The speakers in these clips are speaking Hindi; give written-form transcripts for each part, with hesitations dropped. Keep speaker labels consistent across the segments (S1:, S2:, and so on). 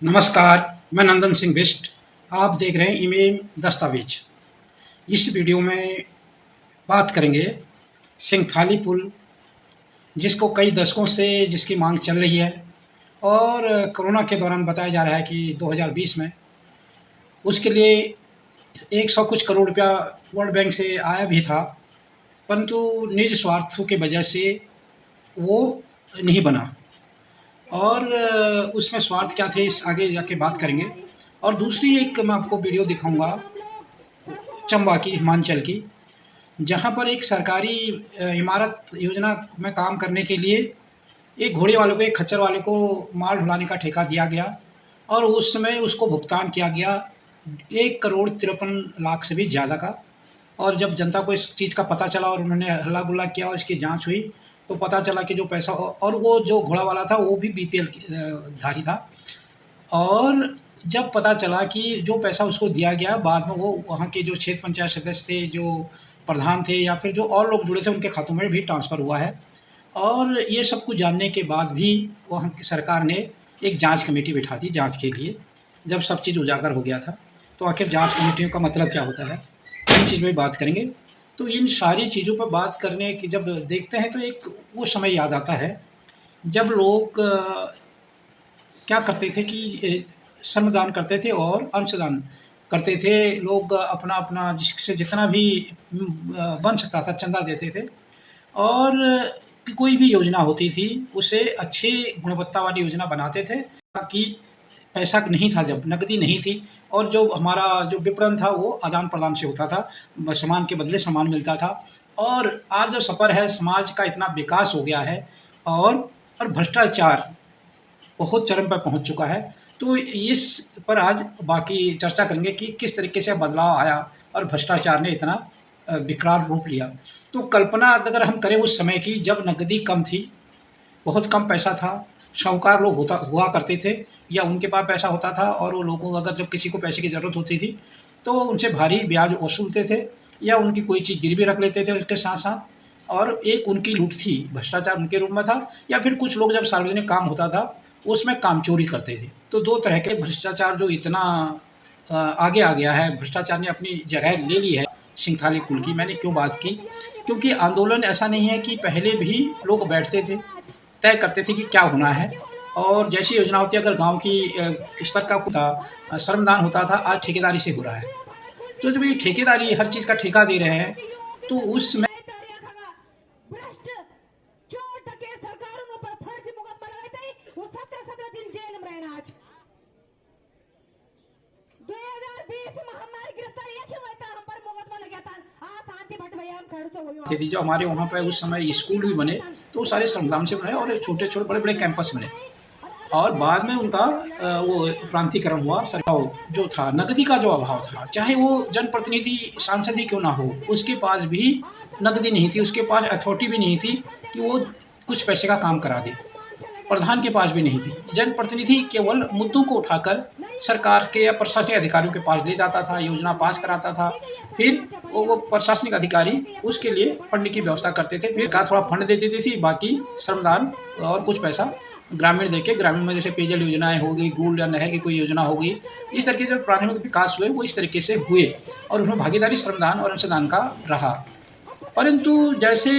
S1: नमस्कार, मैं नंदन सिंह बिष्ट। आप देख रहे हैं ईमेल दस्तावेज। इस वीडियो में बात करेंगे सिंगथाली पुल, जिसको कई दशकों से जिसकी मांग चल रही है और कोरोना के दौरान बताया जा रहा है कि 2020 में उसके लिए 100 कुछ करोड़ रुपया वर्ल्ड बैंक से आया भी था, परंतु निजी स्वार्थों की वजह से वो नहीं बना। और उसमें स्वार्थ क्या थे, इस आगे जाके बात करेंगे। और दूसरी एक मैं आपको वीडियो दिखाऊंगा चंबा की, हिमाचल की, जहां पर एक सरकारी इमारत योजना में काम करने के लिए एक घोड़े वाले को, एक खच्चर वाले को माल ढुलाने का ठेका दिया गया और उस समय उसको भुगतान किया गया 1,53,00,000 से भी ज़्यादा का। और जब जनता को इस चीज़ का पता चला और उन्होंने हल्ला गुल्ला किया और इसकी जांच हुई, तो पता चला कि जो पैसा, और वो जो घोड़ा वाला था वो भी बीपीएल धारी था। और जब पता चला कि जो पैसा उसको दिया गया, बाद में वो वहाँ के जो क्षेत्र पंचायत सदस्य थे, जो प्रधान थे या फिर जो और लोग जुड़े थे, उनके खातों में भी ट्रांसफ़र हुआ है। और ये सब कुछ जानने के बाद भी वहाँ की सरकार ने एक जांच कमेटी बिठा दी जांच के लिए, जब सब चीज़ उजागर हो गया था। तो आखिर जांच कमेटियों का मतलब क्या होता है, इन चीज़ में बात करेंगे। तो इन सारी चीज़ों पर बात करने की जब देखते हैं तो एक वो समय याद आता है जब लोग क्या करते थे कि श्रमदान करते थे और अंशदान करते थे। लोग अपना अपना जिससे जितना भी बन सकता था चंदा देते थे। और कोई भी योजना होती थी उसे अच्छी गुणवत्ता वाली योजना बनाते थे, ताकि पैसा नहीं था, जब नकदी नहीं थी, और जो हमारा जो विपणन था वो आदान प्रदान से होता था, सामान के बदले सामान मिलता था। और आज जो सफ़र है, समाज का इतना विकास हो गया है और भ्रष्टाचार बहुत चरम पर पहुंच चुका है। तो इस पर आज बाकी चर्चा करेंगे कि किस तरीके से बदलाव आया और भ्रष्टाचार ने इतना विकराल रूप लिया। तो कल्पना अगर हम करें उस समय की, जब नकदी कम थी, बहुत कम पैसा था, साहूकार लोग हुआ करते थे या उनके पास पैसा होता था, और वो लोगों को अगर जब किसी को पैसे की ज़रूरत होती थी तो उनसे भारी ब्याज वसूलते थे या उनकी कोई चीज़ गिरवी रख लेते थे उसके साथ साथ। और एक उनकी लूट थी, भ्रष्टाचार उनके रूप में था। या फिर कुछ लोग जब सार्वजनिक काम होता था उसमें काम चोरी करते थे। तो दो तरह के भ्रष्टाचार जो इतना आगे आ गया है, भ्रष्टाचार ने अपनी जगह ले ली है। सिंगथाली पुल की मैंने क्यों बात की, क्योंकि आंदोलन ऐसा नहीं है कि पहले भी लोग बैठते थे, तय करते थे कि क्या होना है, और जैसी योजना होती है, अगर गांव की स्तर का था, श्रमदान होता था, आज ठेकेदारी से हो रहा है। तो जब ये ठेकेदारी हर चीज़ का ठेका दे रहे हैं तो उसमें थी, जो हमारे वहाँ पे उस समय स्कूल भी बने तो वो सारे श्रमदान से बने और छोटे छोटे बड़े बड़े कैंपस बने। और बाद में उनका वो प्रांतीकरण हुआ। सरकार जो था, नकदी का जो अभाव था, चाहे वो जनप्रतिनिधि सांसद ही क्यों ना हो, उसके पास भी नकदी नहीं थी, उसके पास अथॉरिटी भी नहीं थी कि वो कुछ पैसे का काम करा दे। प्रधान के पास भी नहीं थी। जनप्रतिनिधि केवल मुद्दों को उठाकर सरकार के या प्रशासनिक अधिकारियों के पास ले जाता था, योजना पास कराता था, फिर वो प्रशासनिक अधिकारी उसके लिए फंड की व्यवस्था करते थे। फिर थोड़ा फंड दे देती थी, बाकी श्रमदान और कुछ पैसा ग्रामीण देके, ग्रामीण में जैसे पेयजल योजनाएं हो गई, गूल या नहर की कोई योजना हो गई, इस तरीके से प्राथमिक विकास हुए वो इस तरीके से हुए और उसमें भागीदारी श्रमदान और अंशदान का रहा। परंतु जैसे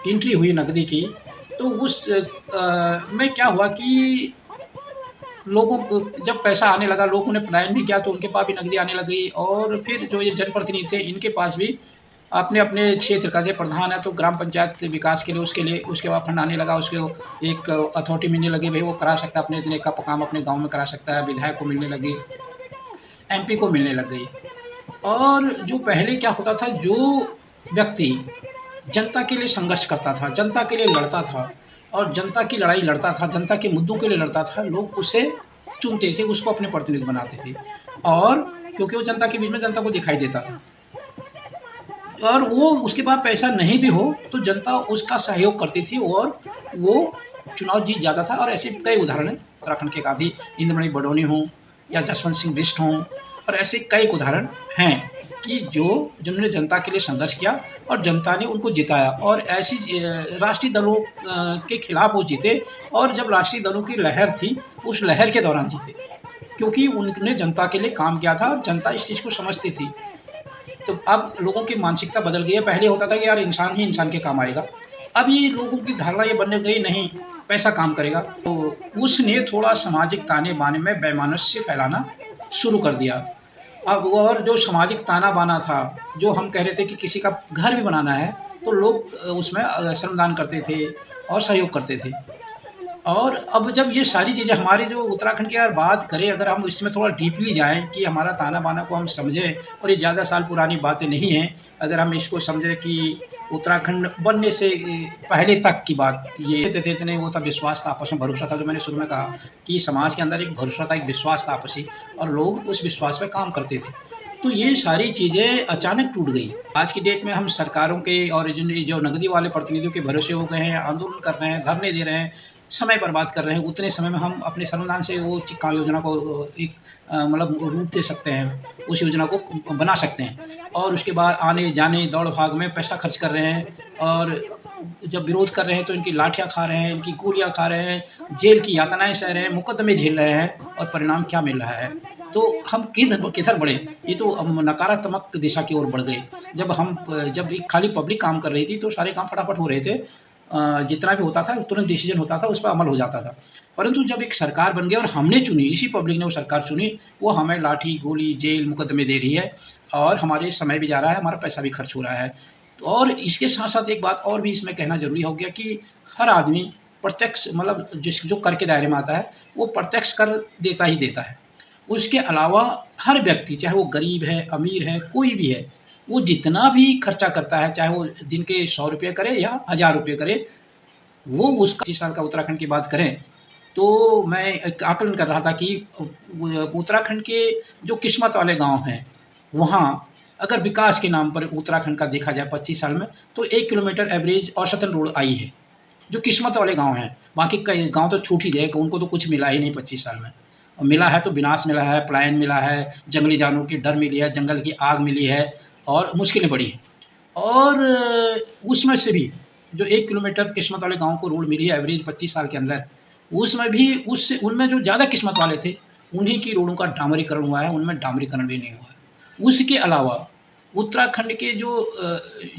S1: एंट्री हुई नकदी की, तो उस में क्या हुआ कि लोगों को जब पैसा आने लगा, लोगों ने पलायन भी किया, तो उनके पास भी नकदी आने लगी। और फिर जो ये जनप्रतिनिधि थे, इनके पास भी अपने अपने क्षेत्र का, जो प्रधान है तो ग्राम पंचायत विकास के लिए, उसके बाद फंड आने लगा, उसके एक अथॉरिटी मिलने लगी, भाई वो करा सकता है, अपने इतने का काम अपने गांव में करा सकता है। विधायक को मिलने लगी, एमपी को मिलने लग गई। और जो पहले क्या होता था, जो व्यक्ति जनता के लिए संघर्ष करता था, जनता के लिए लड़ता था और जनता की लड़ाई लड़ता था, जनता के मुद्दों के लिए लड़ता था, लोग उसे चुनते थे, उसको अपने प्रतिनिधि बनाते थे। और क्योंकि वो जनता के बीच में जनता को दिखाई देता था, और वो उसके पास पैसा नहीं भी हो तो जनता उसका सहयोग करती थी और वो चुनाव जीत जाता था। और ऐसे कई उदाहरण हैं, उत्तराखंड के गांधी इंद्रमणि बडोनी हों या जसवंत सिंह बिष्ट हों, और ऐसे कई उदाहरण हैं कि जिन्होंने जनता के लिए संघर्ष किया और जनता ने उनको जिताया। और ऐसी राष्ट्रीय दलों के खिलाफ वो जीते, और जब राष्ट्रीय दलों की लहर थी उस लहर के दौरान जीते। क्योंकि उन्होंने जनता के लिए काम किया था और जनता इस चीज़ को समझती थी। तो अब लोगों की मानसिकता बदल गई है। पहले होता था कि यार इंसान ही इंसान के काम आएगा। अब ये लोगों की धारणा ये बन गई, नहीं पैसा काम करेगा। तो उसने थोड़ा सामाजिक ताने-बाने में वैमनस्य फैलाना शुरू कर दिया। अब और जो सामाजिक ताना-बाना था, जो हम कह रहे थे कि किसी का घर भी बनाना है, तो लोग उसमें श्रमदान करते थे और सहयोग करते थे। और अब जब ये सारी चीज़ें हमारे जो उत्तराखंड की अगर बात करें, अगर हम इसमें थोड़ा डीपली जाएँ कि हमारा ताना-बाना को हम समझें, और ये ज़्यादा साल पुरानी बातें नहीं हैं। अगर हम इसको समझें कि उत्तराखंड बनने से पहले तक की बात, ये देते इतने वो था, विश्वास था, आपस में भरोसा था। जो मैंने शुरू में कहा कि समाज के अंदर एक भरोसा था, एक विश्वास था आपसी, और लोग उस विश्वास पे काम करते थे। तो ये सारी चीज़ें अचानक टूट गई। आज की डेट में हम सरकारों के और जो नकदी वाले प्रतिनिधियों के भरोसे हो गए हैं, आंदोलन कर रहे हैं, धरने दे रहे हैं, समय बर्बाद कर रहे हैं। उतने समय में हम अपने श्रमदान से वो योजना को एक मतलब रूप दे सकते हैं, उस योजना को बना सकते हैं, और उसके बाद आने-जाने, दौड़-भाग में पैसा खर्च कर रहे हैं, और जब विरोध कर रहे हैं तो इनकी लाठियाँ खा रहे हैं, इनकी गोलियाँ खा रहे हैं, जेल की यातनाएँ सह रहे हैं, मुकदमे झेल रहे हैं, और परिणाम क्या मिल रहा है? तो हम किधर बढ़े? ये तो हम नकारात्मक दिशा की ओर बढ़ गए। जब एक खाली पब्लिक काम कर रही थी, तो सारे काम फटाफट हो रहे थे। जितना भी होता था तुरंत डिसीजन होता था, उस पर अमल हो जाता था। परंतु जब एक सरकार बन गई और हमने चुनी, इसी पब्लिक ने वो सरकार चुनी, वो हमें लाठी, गोली, जेल, मुकदमे दे रही है, और हमारे समय भी जा रहा है, हमारा पैसा भी खर्च हो रहा है। और इसके साथ-साथ एक बात और भी इसमें कहना ज़रूरी हो गया कि हर आदमी प्रत्यक्ष, मतलब जो कर के दायरे में आता है, वो प्रत्यक्ष कर देता ही देता है। उसके अलावा हर व्यक्ति, चाहे वो गरीब है, अमीर है, कोई भी है, वो जितना भी खर्चा करता है, चाहे वो दिन के ₹100 करे या ₹1000 करे, वो उसका 25 साल का उत्तराखंड की बात करें, तो मैं एक आकलन कर रहा था कि उत्तराखंड के जो किस्मत वाले गाँव हैं, वहाँ अगर विकास के नाम पर उत्तराखंड का देखा जाए 25 साल में, तो 1 किलोमीटर एवरेज औसतन रोड आई है, जो किस्मत वाले गाँव हैं। बाकी कई गाँव तो छूट ही गए, कि उनको तो कुछ मिला ही नहीं 25 साल में। और मिला है तो विनाश मिला है, पलायन मिला है, जंगली जानवरों की डर मिली है, जंगल की आग मिली है, और मुश्किलें बढ़ी हैं। और उसमें से भी जो 1 किलोमीटर किस्मत वाले गाँव को रोड मिली है एवरेज 25 साल के अंदर, उसमें भी उससे उनमें जो ज़्यादा किस्मत वाले थे, उन्हीं की रोडों का डामरीकरण हुआ है, उनमें डामरीकरण भी नहीं हुआ है। उसके अलावा उत्तराखंड के जो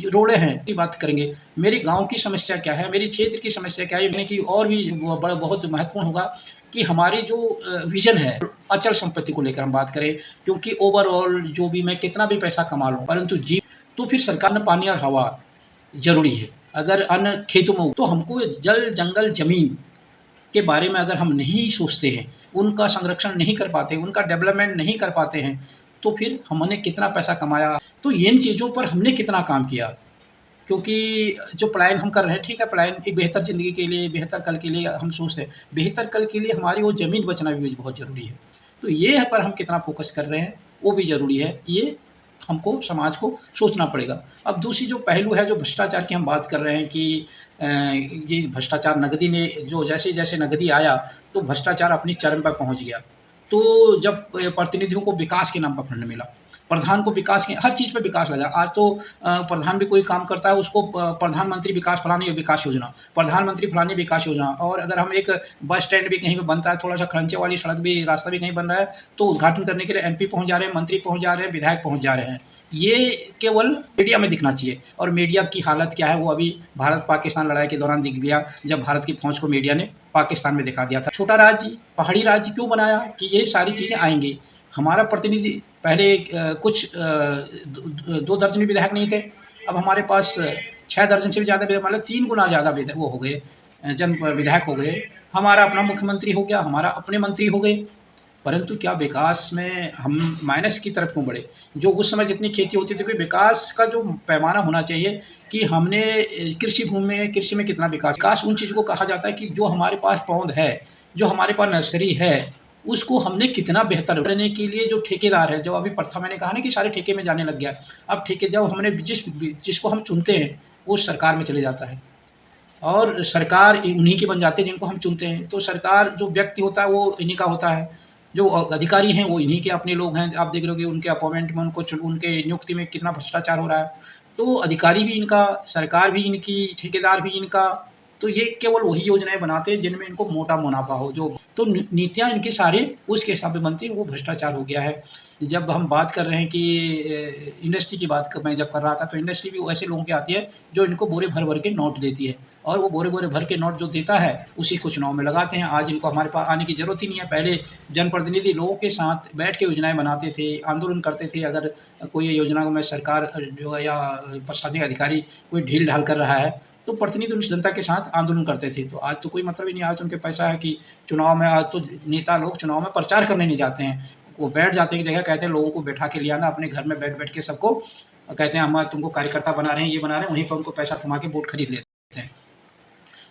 S1: रोडें हैं, की बात करेंगे, मेरे गाँव की समस्या क्या है, मेरे क्षेत्र की समस्या क्या है, यानी कि और भी बहुत महत्वपूर्ण होगा कि हमारी जो विज़न है, अचल संपत्ति को लेकर हम बात करें, क्योंकि ओवरऑल जो भी मैं कितना भी पैसा कमा लूँ, परंतु तो फिर सरकार ने पानी और हवा ज़रूरी है। अगर अन्न खेतों में, तो हमको जल, जंगल, ज़मीन के बारे में अगर हम नहीं सोचते हैं, उनका संरक्षण नहीं कर पाते, उनका डेवलपमेंट नहीं कर पाते हैं, तो फिर हमने कितना पैसा कमाया, तो इन चीज़ों पर हमने कितना काम किया। क्योंकि जो पलायन हम कर रहे हैं, ठीक है, पलायन की बेहतर ज़िंदगी के लिए, बेहतर कल के लिए हम सोचते हैं। बेहतर कल के लिए हमारी वो ज़मीन बचना भी बहुत ज़रूरी है। तो ये पर हम कितना फ़ोकस कर रहे हैं, वो भी ज़रूरी है। ये हमको, समाज को सोचना पड़ेगा। अब दूसरी जो पहलू है, जो भ्रष्टाचार की हम बात कर रहे हैं कि ये भ्रष्टाचार, नकदी ने जो जैसे-जैसे नकदी आया, तो भ्रष्टाचार अपनी चरम पर पहुँच गया। तो जब प्रतिनिधियों को विकास के नाम पर फंड मिला, प्रधान को विकास के हर चीज़ पे विकास लगा। आज तो प्रधान भी कोई काम करता है, उसको प्रधानमंत्री विकास फलानी विकास योजना, प्रधानमंत्री फलानी विकास योजना। और अगर हम एक बस स्टैंड भी कहीं पे बनता है, थोड़ा-सा खड़ंजे वाली सड़क भी, रास्ता भी कहीं बन रहा है, तो उद्घाटन करने के लिए एमपी पहुँच जा रहे हैं, मंत्री पहुँच जा रहे हैं, विधायक पहुँच जा रहे हैं। ये केवल मीडिया में दिखना चाहिए, और मीडिया की हालत क्या है, वो अभी भारत-पाकिस्तान लड़ाई के दौरान दिख गया, जब भारत की फ़ौज को मीडिया ने पाकिस्तान में दिखा दिया था। छोटा राज्य, पहाड़ी राज्य क्यों बनाया कि ये सारी चीज़ें आएँगी। हमारा प्रतिनिधि पहले कुछ 2 दर्जन विधायक नहीं थे, अब हमारे पास 6 दर्जन से भी ज़्यादा विधायक, मतलब 3 गुना ज़्यादा वो हो गए, विधायक हो गए। हमारा अपना मुख्यमंत्री हो गया, हमारा अपने मंत्री हो गए। परंतु क्या विकास में हम माइनस की तरफ क्यों बढ़े? जो उस समय जितनी खेती होती थी, कोई विकास का जो पैमाना होना चाहिए कि हमने कृषि भूमि में, कृषि में कितना विकास। विकास उन चीज़ों को कहा जाता है कि जो हमारे पास पौध है, जो हमारे पास नर्सरी है, उसको हमने कितना बेहतर करने के लिए जो ठेकेदार है, जो अभी प्रथा मैंने कहा ना कि सारे ठेके में जाने लग गया। अब ठेके जब हमने जिसको हम चुनते हैं, वो सरकार में चले जाता है, और सरकार उन्हीं के बन जाते हैं जिनको हम चुनते हैं। तो सरकार, जो व्यक्ति होता है वो इन्हीं का होता है, जो अधिकारी हैं वो इन्हीं के अपने लोग हैं। आप देख रहे हो कि उनके अपॉइंटमेंट में, उनके नियुक्ति में कितना भ्रष्टाचार हो रहा है। तो अधिकारी भी इनका, सरकार भी इनकी, ठेकेदार भी इनका। तो ये केवल वही योजनाएँ बनाते हैं जिनमें इनको मोटा मुनाफ़ा हो, जो तो नीतियाँ इनकी सारी उसके हिसाब से बनती हैं, वो भ्रष्टाचार हो गया है। जब हम बात कर रहे हैं कि इंडस्ट्री की बात मैं जब कर रहा था, तो इंडस्ट्री भी ऐसे लोगों की आती है जो इनको बोरे भर-भर के नोट देती है, और वो बोरे-बोरे भर के नोट जो देता है, उसी को चुनाव में लगाते हैं। आज इनको हमारे पास आने की ज़रूरत ही नहीं है। पहले जनप्रतिनिधि लोगों के साथ बैठ के योजनाएँ बनाते थे, आंदोलन करते थे। अगर कोई योजना को मैं सरकार जो है या प्रशासनिक अधिकारी कोई ढील-ढाल कर रहा है, तो प्रतिनिधि उस जनता के साथ आंदोलन करते थे। तो आज तो कोई मतलब ही नहीं है। आज तो उनके पैसा है कि चुनाव में, आज तो नेता लोग चुनाव में प्रचार करने नहीं जाते हैं। वो बैठ जाते हैं एक जगह, कहते हैं लोगों को बैठा के ले आना, अपने घर में बैठ-बैठ के सबको कहते हैं हम तुमको कार्यकर्ता बना रहे हैं, ये बना रहे हैं, वहीं पर उनको पैसा थमा के वोट खरीद लेते हैं।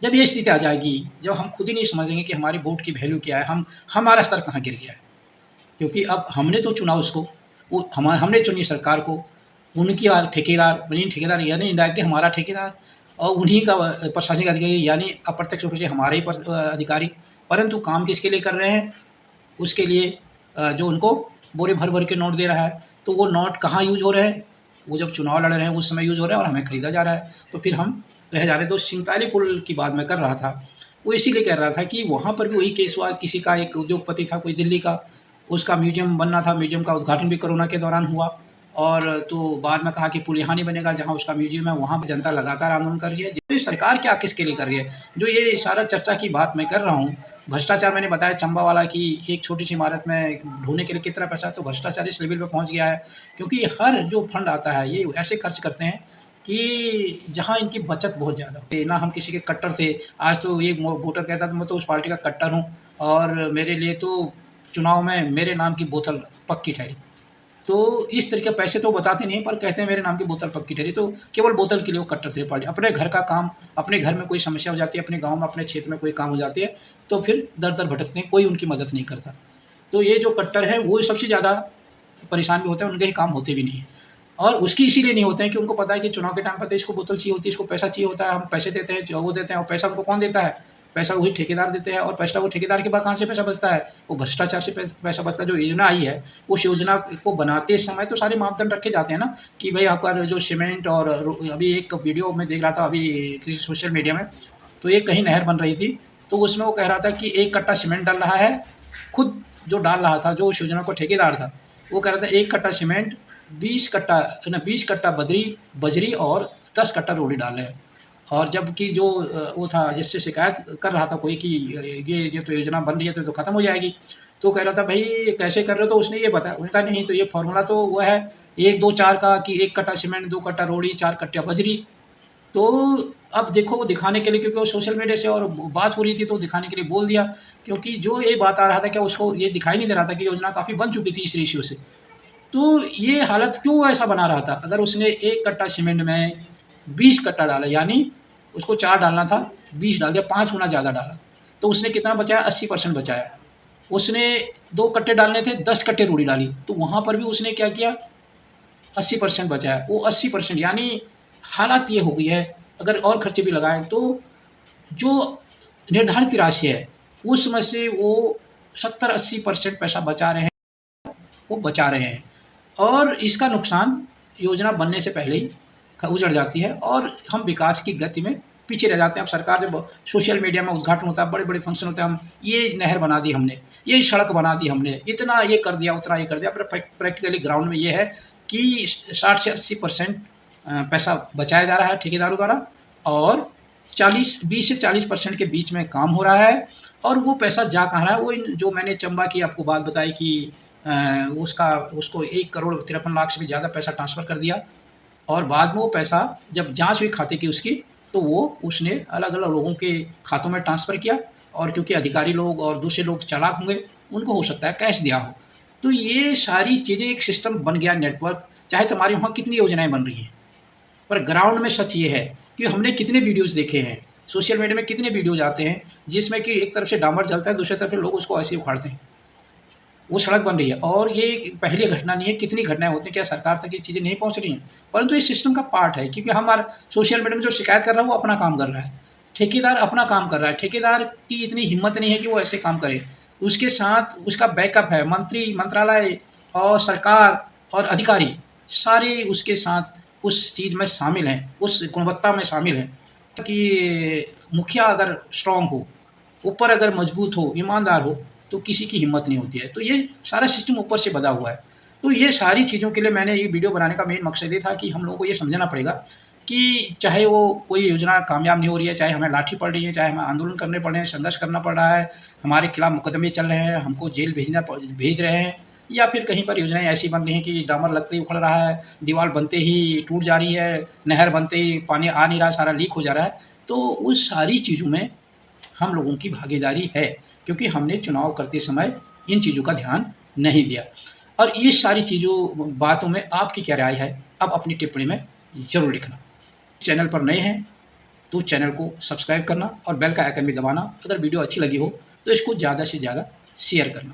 S1: जब ये स्थिति आ जाएगी, जब हम खुद ही नहीं समझेंगे कि हमारी वोट की वैल्यू क्या है, हमारा स्तर कहाँ गिर गया है। क्योंकि अब हमने तो चुना उसको, वो हमने चुनी सरकार को, उनकी ठेकेदार बनी, ठेकेदार यानी इनडायरेक्टली हमारा ठेकेदार, और उन्हीं का प्रशासनिक अधिकारी यानी अप्रत्यक्ष रूप से हमारे ही अधिकारी। परंतु काम किसके लिए कर रहे हैं? उसके लिए जो उनको बोरे भर-भर के नोट दे रहा है। तो वो नोट कहाँ यूज़ हो रहे हैं? वो जब चुनाव लड़ रहे हैं उस समय यूज़ हो रहा है, और हमें खरीदा जा रहा है। तो फिर हम रह जा रहे हैं। तो सिंताली पुल की बात मैं कर रहा था, वो इसीलिए कह रहा था कि वहाँ पर भी वही केस हुआ। किसी का एक उद्योगपति था कोई दिल्ली का, उसका म्यूज़ियम बनना था, म्यूज़ियम का उद्घाटन भी कोरोना के दौरान हुआ, और तो बाद में कहा कि पुल यहाँ नहीं बनेगा, जहाँ उसका म्यूज़ियम है वहाँ पे जनता लगातार आंदोलन कर रही है। ये सरकार क्या किसके लिए कर रही है? जो ये सारा चर्चा की बात मैं कर रहा हूँ, भ्रष्टाचार मैंने बताया चंबा की एक छोटी-सी इमारत में ढूँढने के लिए कितना पैसा, तो भ्रष्टाचार इस लेवल पे पहुँच गया है। क्योंकि हर जो फंड आता है, ये ऐसे खर्च करते हैं कि जहाँ इनकी बचत बहुत ज़्यादा हो। ना हम किसी के कट्टर थे, आज तो एक वोटर कहता था मैं तो उस पार्टी का कट्टर हूँ, और मेरे लिए तो चुनाव में मेरे नाम की बोतल पक्की ठहरी। तो इस तरह के पैसे तो बताते नहीं, पर कहते हैं मेरे नाम की बोतल पक्की ठहरी, तो केवल बोतल के लिए वो कट्टर थे पार्टी। अपने घर का काम, अपने घर में कोई समस्या हो जाती है, अपने गाँव में, अपने क्षेत्र में कोई काम हो जाती है, तो फिर दर-दर भटकते हैं, कोई उनकी मदद नहीं करता। तो ये जो कट्टर हैं, वो सबसे ज़्यादा परेशान भी होते हैं, उनके ही काम होते भी नहीं हैं। और उसकी इसीलिए नहीं होते हैं कि उनको पता है कि चुनाव के टाइम पर तो इसको बोतल चाहिए होती है, इसको पैसा चाहिए होता है, हम पैसे देते हैं, जो वो देते हैं, और पैसा उनको कौन देता है? पैसा वही ठेकेदार देते हैं, और पैसा वो ठेकेदार के पास कहाँ से पैसा बचता है? वो भ्रष्टाचार से पैसा बचता है। जो योजना आई है, उस योजना को बनाते समय तो सारे मापदंड रखे जाते हैं ना, कि भई आपका जो सीमेंट और अभी एक वीडियो मैं देख रहा था अभी किसी सोशल मीडिया में, तो एक कहीं नहर बन रही थी, तो उसमें वो कह रहा था कि 1 कट्टा सीमेंट डाल रहा है, खुद जो डाल रहा था, जो उस योजना का ठेकेदार था, वो कह रहा था 1 कट्टा सीमेंट, 20 कट्टा बजरी और 10 कट्टा रोड़ी डाल रहे हैं। और जबकि जो वो था जिससे शिकायत कर रहा था कोई कि ये तो योजना बन रही है तो खत्म हो जाएगी। तो कह रहा था भई कैसे कर रहे हो? तो उसने ये बताया। उसने कहा नहीं, तो ये फ़ॉर्मूला तो वो है 1, 2, 4 का, कि 1 कट्टा सीमेंट, 2 कट्टा रोड़ी, 4 कट्टा बजरी। तो अब देखो वो दिखाने के लिए, क्योंकि वो सोशल मीडिया से और बात हो रही थी, तो दिखाने के लिए बोल दिया। क्योंकि जो ये बात आ रहा था, क्या उसको ये दिखाई नहीं दे रहा था कि योजना काफ़ी बन चुकी थी इस रेशियो से। तो ये हालत क्यों ऐसा बना रहा था? अगर उसने 1 कट्टा सीमेंट में 20 कट्टा डाला, यानी उसको 4 डालना था, 20 डाल दिया, 5 गुना ज़्यादा डाला। तो उसने कितना बचाया? 80% बचाया। उसने 2 कट्टे डालने थे, 10 कट्टे रूढ़ी डाली, तो वहाँ पर भी उसने क्या किया? 80% बचाया। वो 80% यानी हालत ये हो गई है, अगर और खर्चे भी लगाएँ तो जो निर्धारित राशि है, उसमें से वो 70-80% पैसा बचा रहे हैं, वो बचा रहे हैं। और इसका नुकसान योजना बनने से पहले ही उजड़ जाती है, और हम विकास की गति में पीछे रह जाते हैं। अब सरकार जब सोशल मीडिया में उद्घाटन होता है, बड़े-बड़े फंक्शन होते हैं, हम ये नहर बना दी हमने, ये सड़क बना दी हमने, इतना ये कर दिया, उतना ये कर दिया। पर प्रैक्टिकली ग्राउंड में ये है कि 60 से 80% पैसा बचाया जा रहा है ठेकेदारों द्वारा, और 20 से 40% के बीच में काम हो रहा है। और वो पैसा जा कहाँ रहा है? वो इन जो मैंने चंबा की आपको बात बताई कि उसको 1 करोड़ 53 लाख से भी ज़्यादा पैसा ट्रांसफ़र कर दिया, और बाद में वो पैसा जब जाँच हुई खाते की उसकी, तो वो उसने अलग-अलग लोगों के खातों में ट्रांसफ़र किया, और क्योंकि अधिकारी लोग और दूसरे लोग चालाक होंगे, उनको हो सकता है कैश दिया हो। तो ये सारी चीज़ें एक सिस्टम बन गया, नेटवर्क, चाहे तुम्हारे वहाँ कितनी योजनाएँ बन रही हैं। पर ग्राउंड में सच ये है कि हमने कितने वीडियोज़ देखे हैं, सोशल मीडिया में कितने वीडियोज़ आते हैं, जिसमें कि एक तरफ से डामर जलता है, दूसरी तरफ से लोग उसको ऐसे ही उखाड़ते हैं। वो सड़क बन रही है, और ये पहली घटना नहीं है, कितनी घटनाएँ होती हैं, क्या सरकार तक ये चीज़ें नहीं पहुँच रही हैं? परंतु ये सिस्टम का पार्ट है, क्योंकि हमारा सोशल मीडिया में जो शिकायत कर रहा है वो अपना काम कर रहा है, ठेकेदार अपना काम कर रहा है, ठेकेदार की इतनी हिम्मत नहीं है कि वो ऐसे काम करे। उसके साथ उसका बैकअप है, मंत्रालय और सरकार और अधिकारी, सारे उसके साथ उस चीज़ में शामिल हैं, उस गुणवत्ता में शामिल हैं। कि मुखिया अगर स्ट्रॉन्ग हो, ऊपर अगर मजबूत हो, ईमानदार हो, तो किसी की हिम्मत नहीं होती है। तो ये सारा सिस्टम ऊपर से बँधा हुआ है। तो ये सारी चीज़ों के लिए मैंने ये वीडियो बनाने का मेन मकसद ये था कि हम लोगों को ये समझना पड़ेगा कि चाहे वो कोई योजना कामयाब नहीं हो रही है, चाहे हमें लाठी पड़ रही है, चाहे हमें आंदोलन करने पड़ रहे हैं, संघर्ष करना पड़ रहा है, हमारे खिलाफ मुकदमे चल रहे हैं, हमको जेल भेज रहे हैं, या फिर कहीं पर योजनाएँ ऐसी बन रही हैं कि डामर लगते ही उखड़ रहा है, दीवार बनते ही टूट जा रही है, नहर बनते ही पानी आ नहीं रहा, सारा लीक हो जा रहा है। तो उस सारी चीज़ों में हम लोगों की भागीदारी है, क्योंकि हमने चुनाव करते समय इन चीज़ों का ध्यान नहीं दिया। और ये सारी चीज़ों बातों में आपकी क्या राय है? आप अपनी टिप्पणी में ज़रूर लिखना। चैनल पर नए हैं तो चैनल को सब्सक्राइब करना और बेल का आइकन भी दबाना। अगर वीडियो अच्छी लगी हो तो इसको ज़्यादा से ज़्यादा शेयर करना।